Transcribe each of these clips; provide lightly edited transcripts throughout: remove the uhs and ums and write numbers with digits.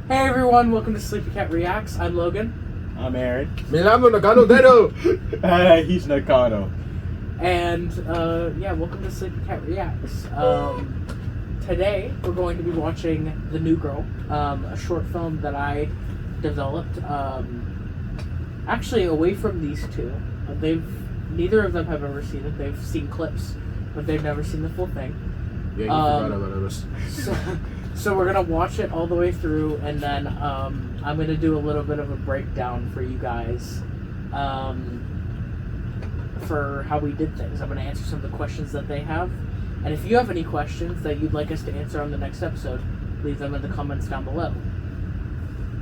Hey everyone, welcome to Sleepy Cat Reacts. I'm Logan. I'm Aaron. Me llamo Nakano Dedo. He's Nakano. And, welcome to Sleepy Cat Reacts. Today, we're going to be watching The New Girl, a short film that I developed, actually away from these two. Neither of them have ever seen it. They've seen clips, but they've never seen the full thing. Yeah, you forgot about us. So we're gonna watch it all the way through, and then I'm gonna do a little bit of a breakdown for you guys for how we did things. I'm gonna answer some of the questions that they have, and if you have any questions that you'd like us to answer on the next episode, leave them in the comments down below.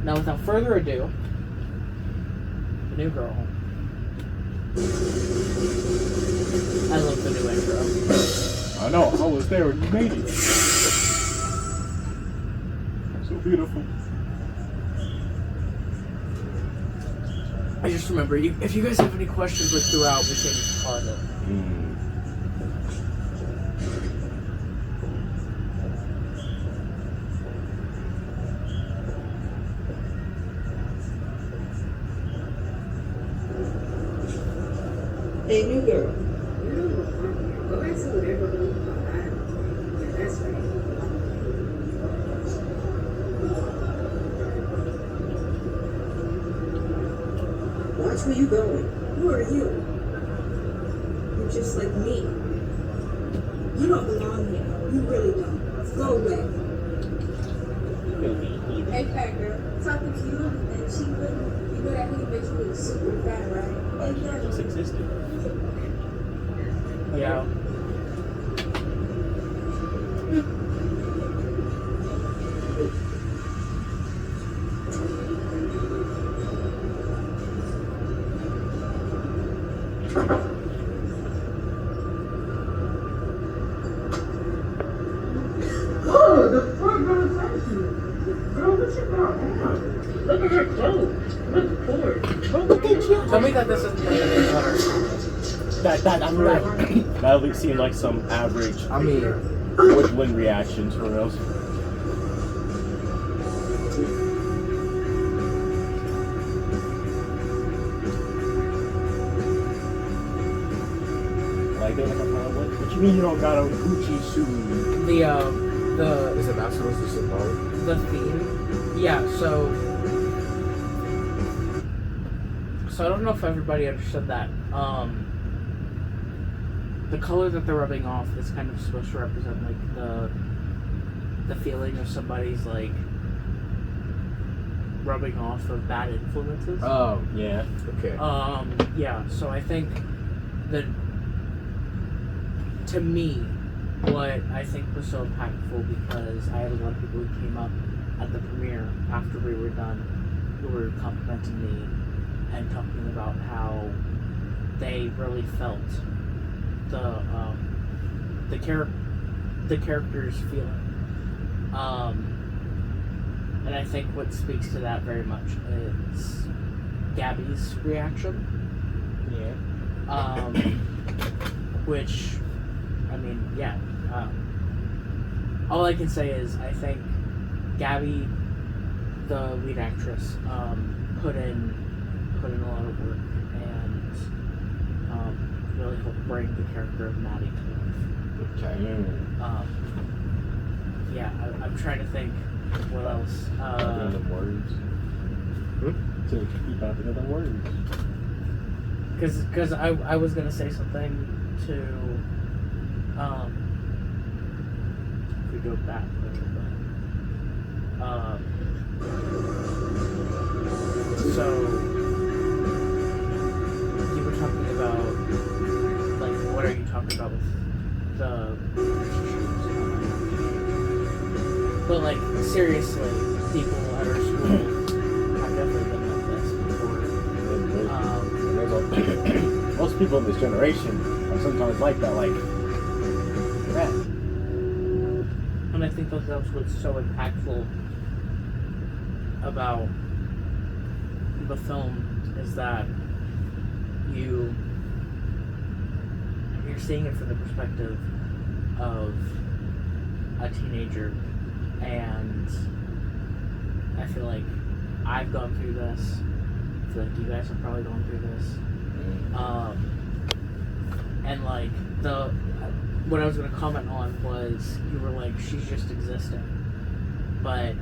Now, without further ado, The New Girl. I love the new intro. I know, I was there when you made it. So beautiful. I just remember, if you guys have any questions like throughout, we can pause it. Hey, new girl. Go ask her whatever you want. Yeah, that's right. Watch where you going. Who are you? You're just like me. You don't belong here. You really don't. Go away. Hey, fat girl. Talking to you and she wouldn't. You know that hoodie makes you look super fat, right? Hey, yeah. Just existed. Yeah. Oh, the fuck gonna touch you? Girl, what you got on? Look at her clothes. Look poor. Tell me that this isn't like a newsletter. That at least seemed like some average I mean, woodland reactions for reals. Like they're like, what you mean you don't got a Gucci suit? Is is it not supposed to symbolic? the theme. Yeah, so I don't know if everybody understood that. The color that they're rubbing off is kind of supposed to represent like the feeling of somebody's like rubbing off of bad influences. Oh, Yeah. okay. Yeah, so I think that, to me, what I think was so impactful, because I had a lot of people who came up at the premiere after we were done who were complimenting me and talking about how they really felt the character's feeling. And I think what speaks to that very much is Gabby's reaction. Yeah. Which, I mean, yeah. All I can say is I think Gabby, the lead actress, put in a lot of work and really helped bring the character of Maddie to life. Okay. I'm trying to think what else. Random words. To keep out the other words. Because I was gonna say something to if we go back a little bit. So you were talking about, like, what are you talking about with the relationships? But like, seriously, people at our school have definitely been like this before. Most people in this generation are sometimes like that, like that. And I think that's what's so impactful about the film, is that you're seeing it from the perspective of a teenager and I feel like I've gone through this. I feel like you guys have probably gone through this. And like what I was gonna comment on was you were like, she's just existing. But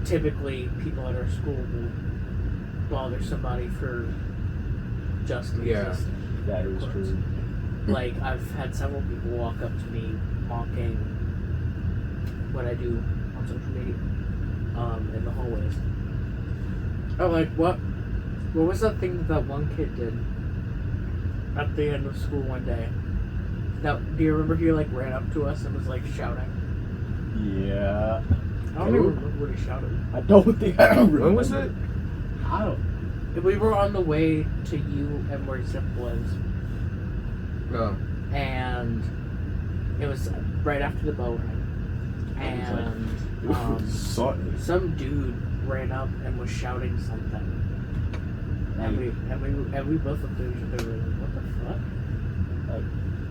typically people at our school will bother somebody for just existing. That is true. Like, I've had several people walk up to me mocking what I do on social media, in the hallways. I'm like, what was that thing that one kid did at the end of school one day? Now, do you remember he like ran up to us and was like shouting? Yeah. I don't even remember what he shouted. I don't think I remember. When was it? I don't. We were on the way to you and where Zip lives. No. And it was right after the boat ride. And some dude ran up and was shouting something. And we both looked at each other and were like, what the fuck?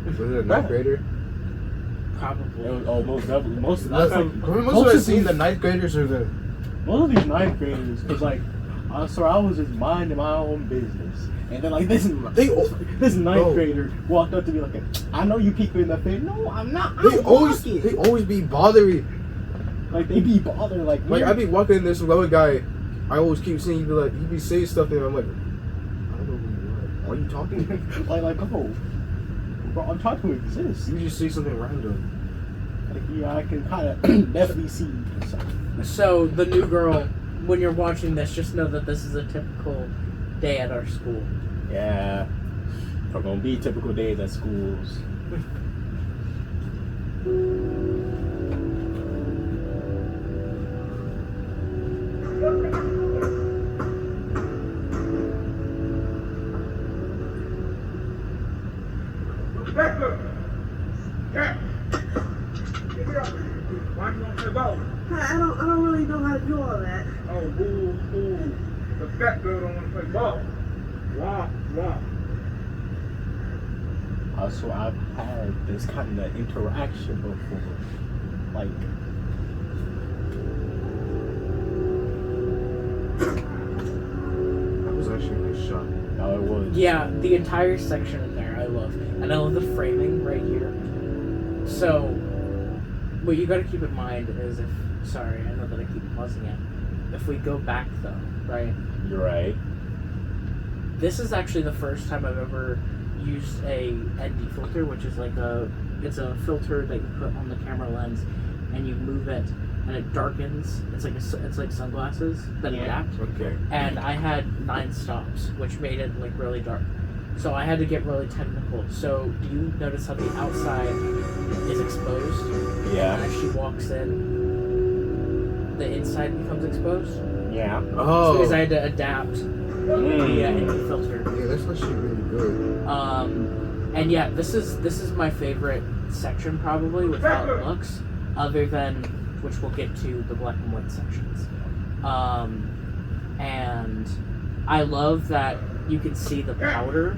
Like, Was it a ninth grader? Probably. it was almost definitely most of Most of us seen the ninth graders or the. most of these ninth graders, because like, I was just minding my own business, and then like this ninth grader walked up to me like, I know you peeked me in the face. No, I'm not. They always be bothering. Like they be bothering like. Like I be walking in this other guy, I always keep seeing he be saying stuff and I'm like, I don't know who you are. Why are you talking? like oh, bro, I'm trying to exist. You just say something random. Like yeah, I can kind of definitely see. So the new girl, when you're watching this, just know that this is a typical day at our school. Yeah, are gonna be typical days at schools. Becker! Yeah! Give it up! Why you want to go? I don't really know how to do all that. Oh, boo. The fat girl don't want to play ball. Wow. So I've had this kind of interaction before. Like, That was actually a nice shot. no, it was. Yeah, the entire section in there I love. And I love the framing right here. So, what you gotta keep in mind is sorry, I know that I keep pausing it. If we go back though, right? You're right. This is actually the first time I've ever used a ND filter, which is like it's a filter that you put on the camera lens and you move it and it darkens. It's like sunglasses that adapt. Okay. And I had 9 stops, which made it like really dark. So I had to get really technical. So do you notice how the outside is exposed? Yeah. And as she walks in, the inside becomes exposed. Yeah. Oh. Because I had to adapt the ND filter. Yeah, that's actually really good. And yeah, this is my favorite section probably with how it looks, other than which we'll get to the black and white sections. And I love that you can see the powder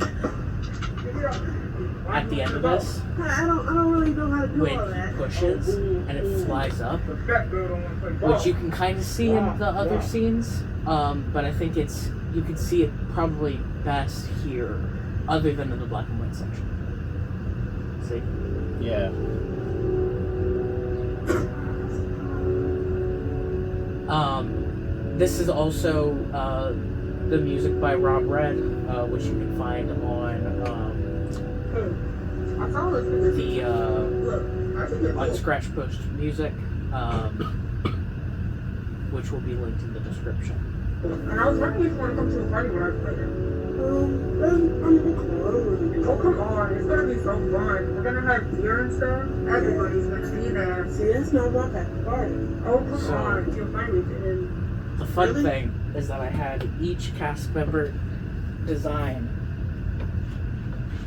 at the end of this I don't really know how to do all when that. he pushes and it flies up, The fat girl don't want to play ball. which you can kind of see in the other scenes. But I think you can see it probably best here, other than in the black and white section. See? Yeah. This is also the music by Rob Red, which you can find on I saw this. the Look, I think it's on Scratch Post Music, which will be linked in the description. And I was wondering if you want to come to a party when I play it. Oh, come on. It's going to be so fun. We're going to have beer and stuff. Everybody's going to be there. See, that's not about that party. Oh, come So- on. You'll find it. And The fun thing is that I had each cast member design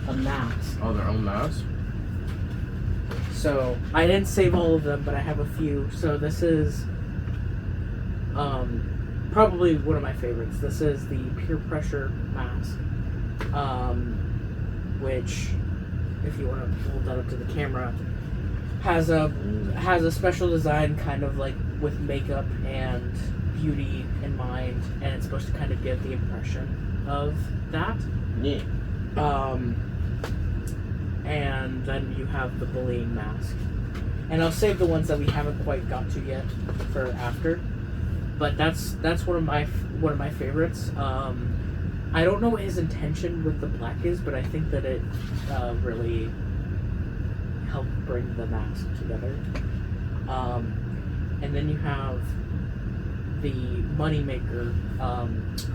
a mask. Oh, their own mask? So I didn't save all of them, but I have a few. So this is probably one of my favorites. This is the peer pressure mask, which, if you want to hold that up to the camera, has a special design, kind of like with makeup and beauty in mind, and it's supposed to kind of give the impression of that. Yeah. And then you have the bullying mask. And I'll save the ones that we haven't quite got to yet for after. But that's one of my favorites. I don't know what his intention with the black is, but I think that it really helped bring the mask together. And then you have the moneymaker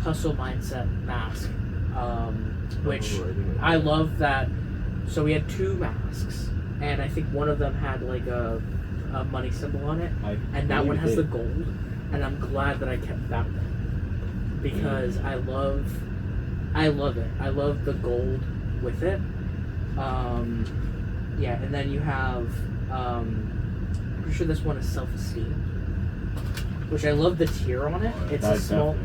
hustle mindset mask, which I love that. So we had 2 masks, and I think one of them had like a money symbol on it, and that one has the gold. And I'm glad that I kept that one because I love it. I love the gold with it. Yeah, and then you have I'm pretty sure this one is self-esteem, which I love the tear on it. It's a small.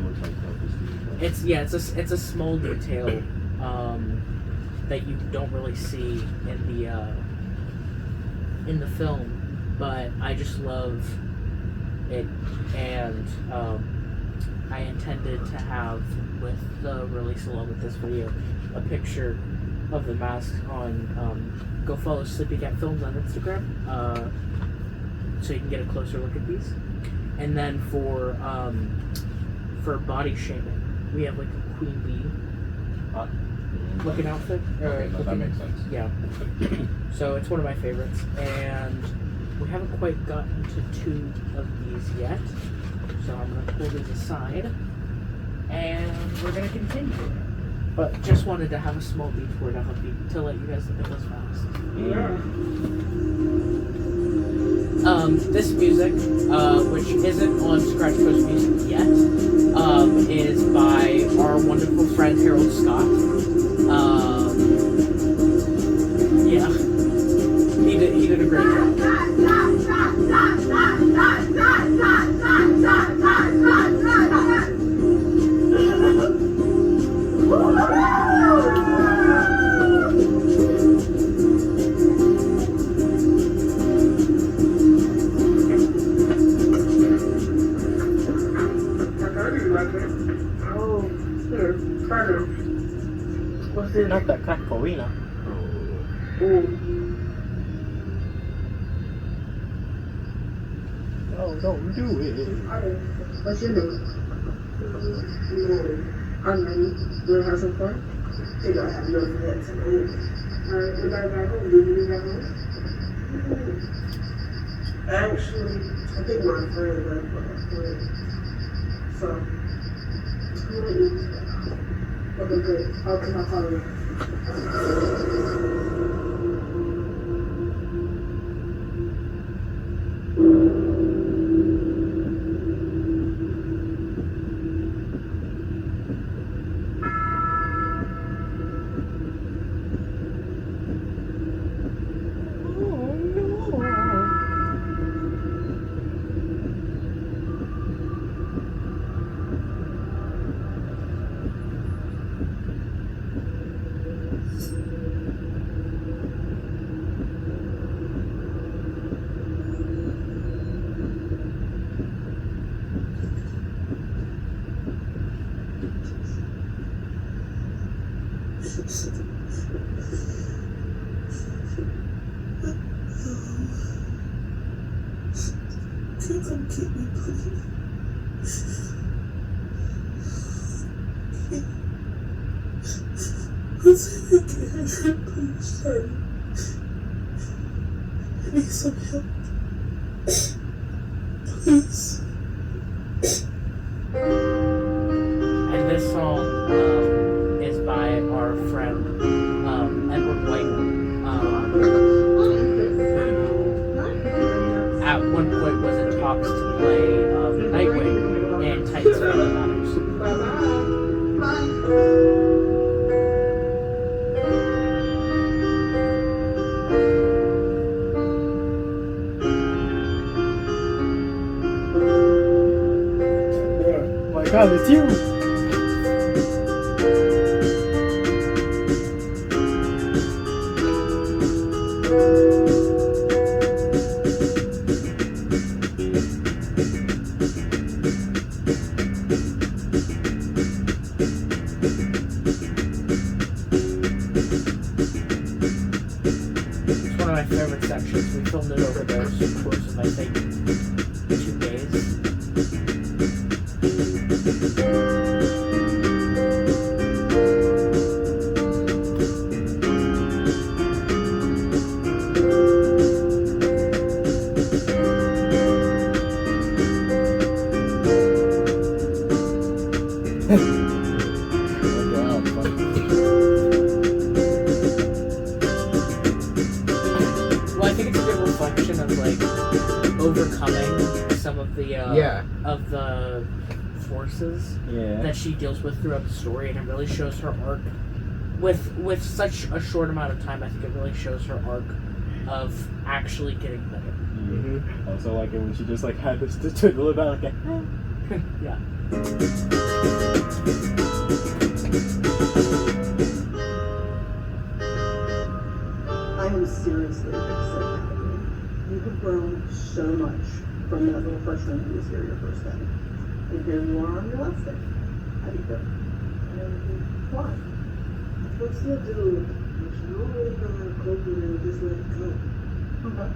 It's a small detail that you don't really see in the film, but I just love it, and I intended to have with the release along with this video a picture of the mask on. Go follow sleepycatfilms on Instagram so you can get a closer look at these. And then for body shaming, we have like a queen bee looking outfit. That makes sense. Yeah. So it's one of my favorites, and we haven't quite gotten to 2 of these yet. So I'm gonna pull these aside, and we're gonna continue. But just wanted to have a small detour to let you guys look at this fast. Yeah. This music, which isn't on Scratch Post Music yet, is by our wonderful friend Harold Scott. Yeah, he did a great job. What's this? Not that crack Corina. No, don't do it. What's your name? I'm ready. You wanna have some fun? You gotta have your fun. Alright, we gotta back home. Do you need back home? Actually, I think my friend left for my friend. So, I'm gonna eat. Okay, good. I'll call you. Come get me, please. Please, please, sorry. I need some help. Please. And this song is by our friend Edward White, who at one point was in talks to play Nightwing in Titans Family Matters. Oh my God, it's you! Well, I think it's a good reflection of like overcoming some of the of the forces that she deals with throughout the story, and it really shows her arc with such a short amount of time. I think it really shows her arc of actually getting better. Mm-hmm. Also, like when she just like had this to live out like yeah. I am seriously upset. You have grown so much from that little freshman who was here your first day. And here you are on your last day. How do you feel? Why? I'm still dealing with it. I don't really know how to cope with it or just let it go. Okay.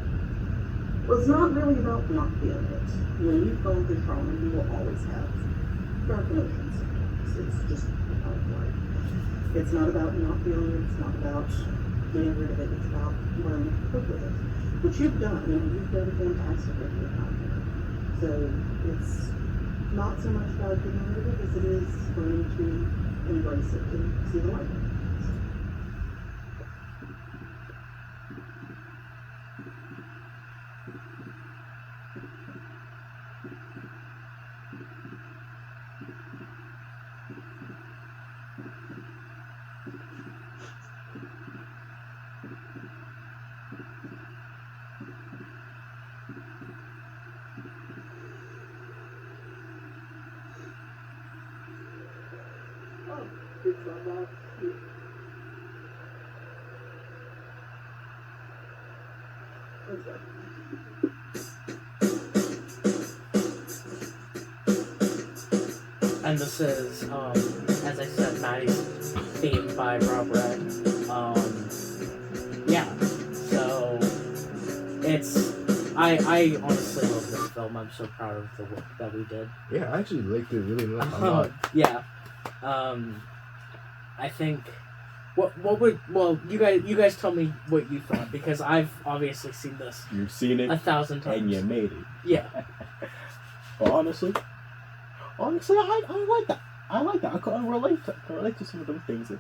Well, it's not really about not feeling it. When you've gone through trauma, you will always have dark emotions. It's just a part of life. It's not about not feeling it. It's not about getting rid of it. It's about learning to cope with it. Which you've done. You've done fantastic with your time here. So it's not so much about getting rid of it as it is learning to embrace it and see the light. Oh, it's about you. What's that? And this is, as I said, Maddie's theme by Rob Red. Yeah, so it's, I honestly love this film. I'm so proud of the work that we did. Yeah, I actually liked it really a lot. Yeah, I think, you guys tell me what you thought, because I've obviously seen this. You've seen it 1,000 times. and you made it. Yeah. But honestly, I like that. I like that. I can relate to some of those things.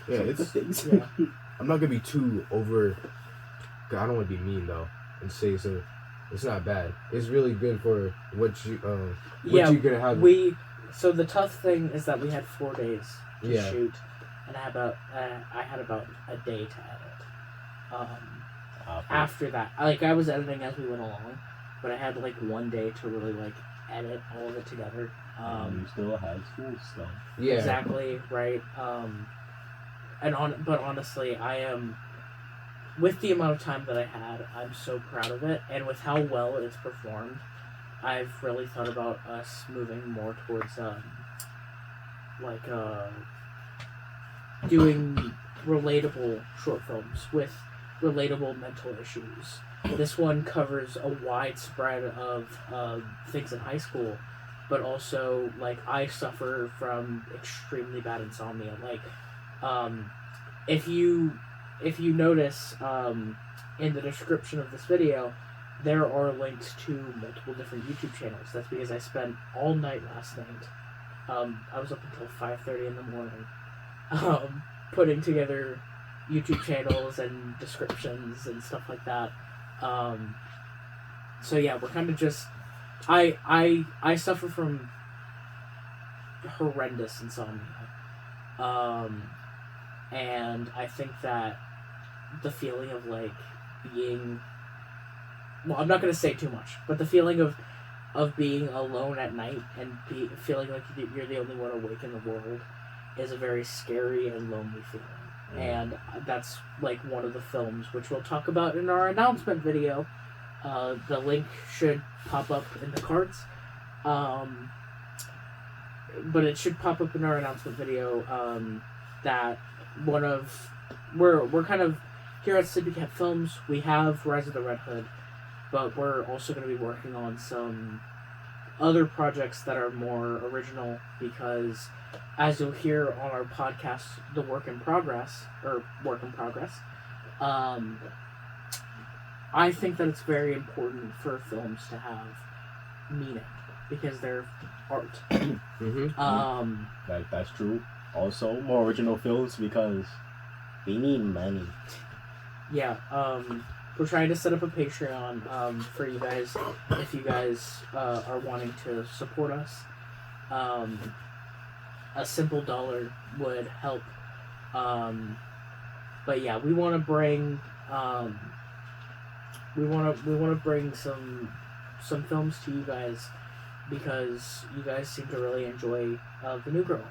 Yeah, some of it's the things. Yeah. I'm not gonna be too over. Cause I don't want to be mean though and say so. It's not bad. It's really good for what you you're gonna have. So the tough thing is that we had 4 days to shoot, and I had about a day to edit. After that, I was editing as we went along, but I had 1 day to really edit all of it together. You still have school stuff. Yeah. Exactly right. But honestly, I am, with the amount of time that I had, I'm so proud of it, and with how well it's performed, I've really thought about us moving more towards doing relatable short films with relatable mental issues. This one covers a wide spread of things in high school, but also I suffer from extremely bad insomnia. If you notice in the description of this video, there are links to multiple different YouTube channels. That's because I spent all night last night. I was up until 5:30 in the morning putting together YouTube channels and descriptions and stuff like that. So yeah, we're kind of just... I suffer from horrendous insomnia. And I think that the feeling of being... Well, I'm not going to say too much, but the feeling of being alone at night and feeling like you're the only one awake in the world is a very scary and lonely feeling. And that's one of the films which we'll talk about in our announcement video. The link should pop up in the cards. But it should pop up in our announcement video that we're kind of here at Sleepy Cat Films. We have Rise of the Red Hood, but we're also going to be working on some other projects that are more original, because as you'll hear on our podcast, The Work in Progress, I think that it's very important for films to have meaning. because they're art. That's true. Also, more original films because we need money. Yeah, we're trying to set up a Patreon for you guys if you guys are wanting to support us. A simple $1 would help. But yeah, we want to bring some films to you guys because you guys seem to really enjoy The New Girl.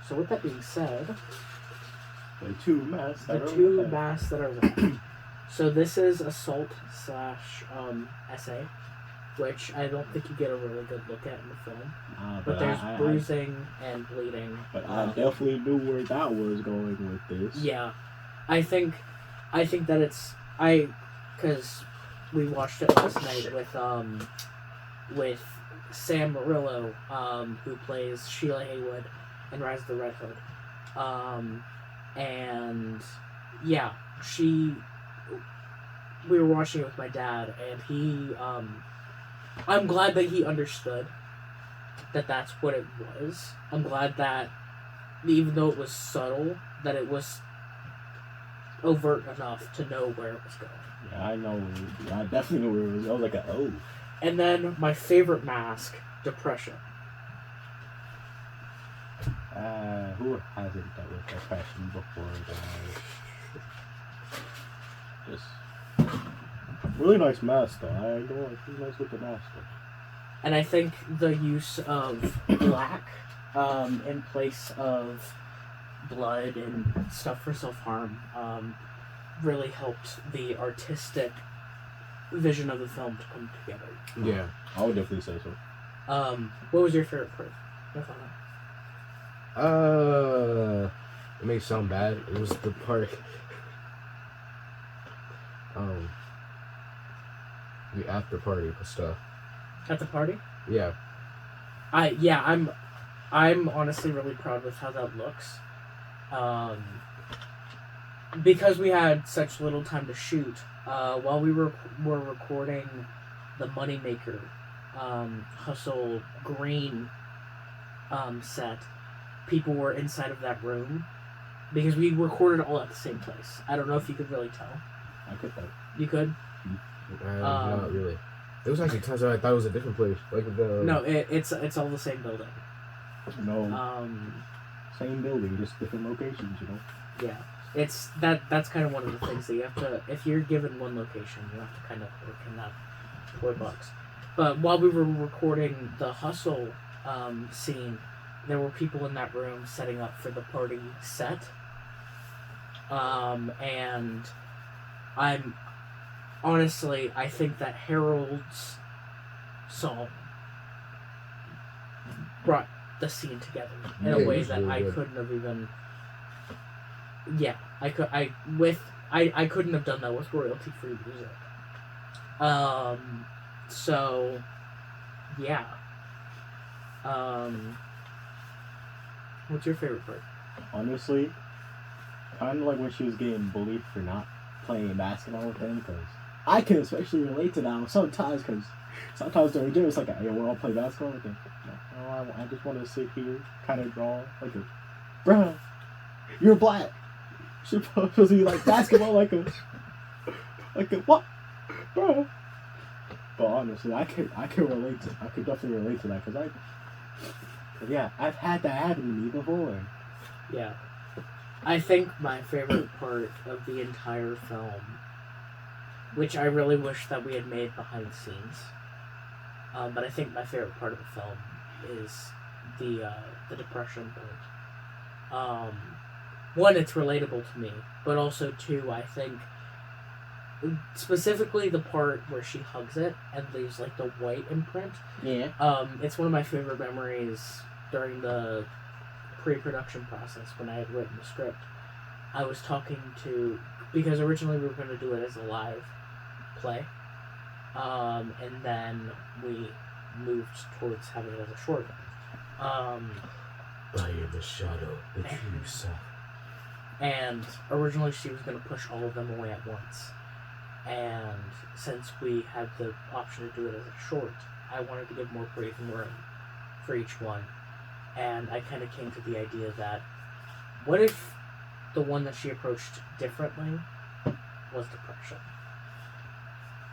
So with that being said, The two masks that are left. So this is assault / essay, which I don't think you get a really good look at in the film. But there's bruising and bleeding. But I definitely knew where that was going with this. Yeah, I think that because we watched it last night with Sam Murillo, who plays Sheila Haywood in Rise of the Red Hood. And yeah, we were watching it with my dad, and he, I'm glad that he understood that that's what it was. I'm glad that even though it was subtle, that it was overt enough to know where it was going. Yeah, I know. I definitely knew where it was. I was like, oh. And then my favorite mask, depression. Who hasn't dealt with depression before, guys? Just really nice mask, though. I don't like who's nice with the mask, though. And I think the use of black in place of blood and stuff for self-harm really helped the artistic vision of the film to come together. Yeah, I would definitely say so. What was your favorite part? It may sound bad. It was the part, the after party stuff. At the party? Yeah. I'm honestly really proud with how that looks. Because we had such little time to shoot, while we were recording the Moneymaker Hustle Green set, people were inside of that room because we recorded all at the same place. I don't know if you could really tell. I could tell. You could? Not really. It was actually times I thought it was a different place. Like the No, it's all the same building. No. Same building, just different locations, you know? Yeah. That's kind of one of the things that you have to, if you're given one location, you have to kind of work in that $4. But while we were recording the Hustle scene, there were people in that room setting up for the party set. And I think that Harold's song brought the scene together in a way that I couldn't have even. Yeah, I couldn't have done that with royalty-free music. So, yeah. What's your favorite part? Honestly, kind of like when she was getting bullied for not playing basketball with him, because I can especially relate to that sometimes, because sometimes during gym it's like, hey, we'll all play basketball with him. No, I just want to sit here, kind of draw, like a, bruh, you're black. You're supposed to be like basketball, like a what, bro? But honestly, I could relate to, I could definitely relate to that, because I've had that happen to me before. Yeah. I think my favorite part of the entire film, which I really wish that we had made behind the scenes, but I think my favorite part of the film is the depression part. One, it's relatable to me, but also two, I think specifically the part where she hugs it and leaves like the white imprint. Yeah. It's one of my favorite memories during the pre-production process when I had written the script. I was talking to, because originally we were going to do it as a live play, and then we moved towards having it as a short. I am the shadow, the true self. And originally she was going to push all of them away at once. And since we had the option to do it as a short, I wanted to give more breathing room for each one. And I kind of came to the idea that what if the one that she approached differently was depression?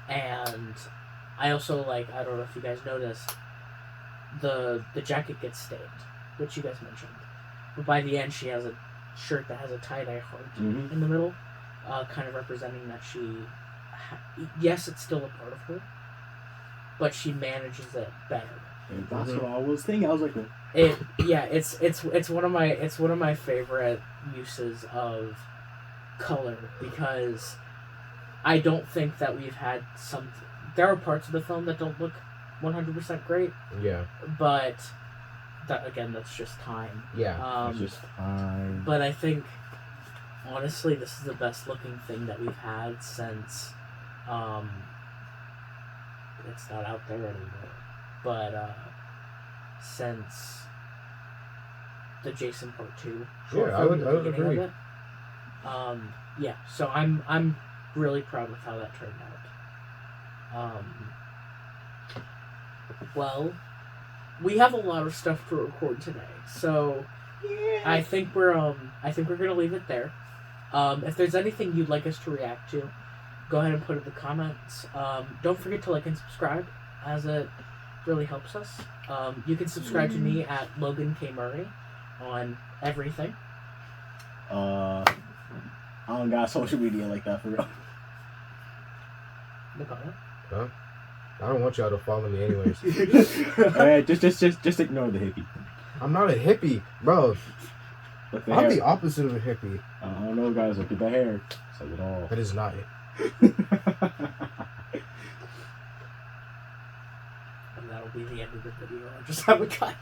And I also, like, I don't know if you guys noticed, the jacket gets stained, which you guys mentioned. But by the end, she has a shirt that has a tie-dye heart in the middle, kind of representing that she, yes, it's still a part of her, but she manages it better. And that's what I was thinking. I was like, it's one of my favorite uses of color, because I don't think that we've had some. There are parts of the film that don't look 100% great. Yeah. But that, again, that's just time. Yeah. it's just time. But I think, honestly, this is the best looking thing that we've had since. It's not out there anymore, but since the Jason Part 2. Yeah, I would agree. Yeah, so I'm really proud with how that turned out. Well, we have a lot of stuff to record today, so I think we're gonna leave it there. If there's anything you'd like us to react to, go ahead and put it in the comments. Don't forget to like and subscribe, as it really helps us. You can subscribe to me at Logan K. Murray on everything. I don't got social media like that for real. Huh? I don't want y'all to follow me anyways. Just ignore the hippie. I'm not a hippie, bro. I'm the opposite of a hippie. I don't know, guys. Look at the hair. Says it all. That is not it. And that'll be the end of the video. I just have a cut.